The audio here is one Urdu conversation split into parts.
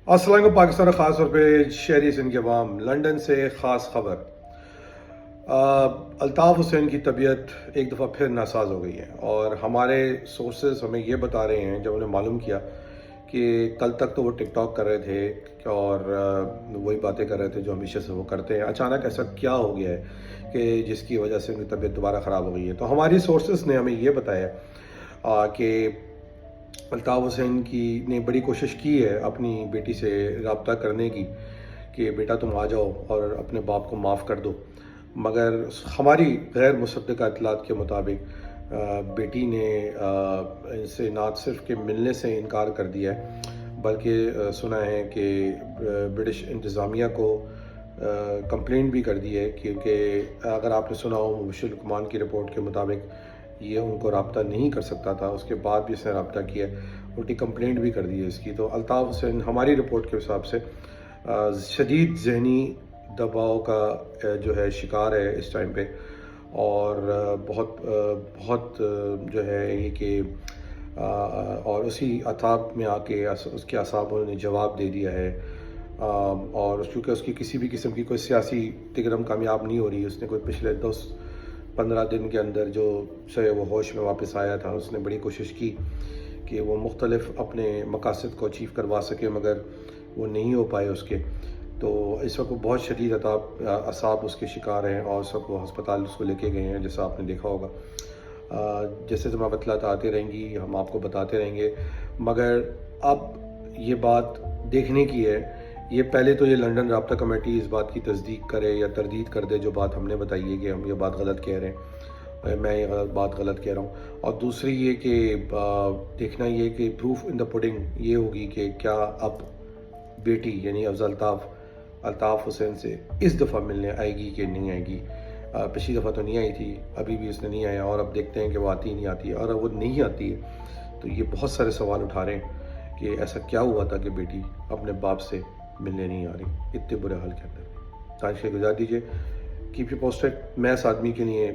السلام علیکم پاکستان اور خاص طور پہ شہری سندھ کے عوام، لنڈن سے خاص خبر۔ الطاف حسین کی طبیعت ایک دفعہ پھر ناساز ہو گئی ہے، اور ہمارے سورسز ہمیں یہ بتا رہے ہیں، جب انہیں معلوم کیا کہ کل تک تو وہ ٹک ٹاک کر رہے تھے اور وہی باتیں کر رہے تھے جو ہمیشہ سے وہ کرتے ہیں، اچانک ایسا کیا ہو گیا ہے کہ جس کی وجہ سے ان کی طبیعت دوبارہ خراب ہو گئی ہے۔ تو ہماری سورسز نے ہمیں یہ بتایا کہ الطاف حسین نے بڑی کوشش کی ہے اپنی بیٹی سے رابطہ کرنے کی کہ بیٹا تم آ جاؤ اور اپنے باپ کو معاف کر دو، مگر ہماری غیر مصدقہ اطلاعات کے مطابق بیٹی نے ان سے نہ صرف کہ ملنے سے انکار کر دیا ہے، بلکہ سنا ہے کہ برٹش انتظامیہ کو کمپلینٹ بھی کر دی ہے، کیونکہ اگر آپ نے سنا ہو مبشر لقمان کی رپورٹ کے مطابق یہ ان کو رابطہ نہیں کر سکتا تھا، اس کے بعد بھی اس نے رابطہ کیا، الٹی کمپلینٹ بھی کر دی ہے اس کی۔ تو الطاف حسین ہماری رپورٹ کے حساب سے شدید ذہنی دباؤ کا جو ہے شکار ہے اس ٹائم پہ، اور بہت جو ہے یہ کہ اور اسی عطاب میں آ کے اس کے اعصابوں نے جواب دے دیا ہے، اور چونکہ اس کی کسی بھی قسم کی کوئی سیاسی تگرم کامیاب نہیں ہو رہی، اس نے کوئی پچھلے 10-15 دن کے اندر جو سے وہ ہوش میں واپس آیا تھا، اس نے بڑی کوشش کی کہ وہ مختلف اپنے مقاصد کو اچیو کروا سکے، مگر وہ نہیں ہو پائے اس کے۔ تو اس وقت وہ بہت شدید اعصاب اس کے شکار ہیں، اور سب کو ہسپتال اس کو لے کے گئے ہیں، جیسا آپ نے دیکھا ہوگا۔ جیسے تمہیں اطلاعات آتے رہیں گی ہم آپ کو بتاتے رہیں گے، مگر اب یہ بات دیکھنے کی ہے، یہ پہلے تو یہ لنڈن رابطہ کمیٹی اس بات کی تصدیق کرے یا تردید کر دے جو بات ہم نے بتائی ہے کہ ہم یہ بات غلط کہہ رہے ہیں، میں یہ بات غلط کہہ رہا ہوں، اور دوسری یہ کہ دیکھنا یہ کہ پروف ان دا پڈنگ یہ ہوگی کہ کیا اب بیٹی یعنی افضل الطاف حسین سے اس دفعہ ملنے آئے گی کہ نہیں آئے گی۔ پچھلی دفعہ تو نہیں آئی تھی، ابھی بھی اس نے نہیں آیا، اور اب دیکھتے ہیں کہ وہ آتی ہی نہیں آتی ہے، اور اب وہ نہیں آتی ہے تو یہ بہت سارے سوال اٹھا رہے ہیں کہ ایسا کیا ہوا تھا کہ بیٹی اپنے باپ سے ملنے نہیں آ رہی اتنے برے حال کے اندر۔ تاریخ گزار دیجیے، کیپ یو پوسٹڈ۔ میں اس آدمی کے لیے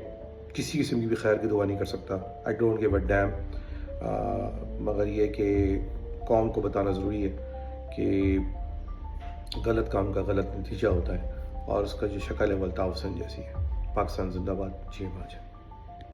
کسی قسم کی بھی خیر کی دعا نہیں کر سکتا، I don't give a damn, مگر یہ کہ قوم کو بتانا ضروری ہے کہ غلط کام کا غلط نتیجہ ہوتا ہے، اور اس کا جو شکل ہے وہ الطاف حسین جیسی ہے۔ پاکستان زندہ باد، جی باج۔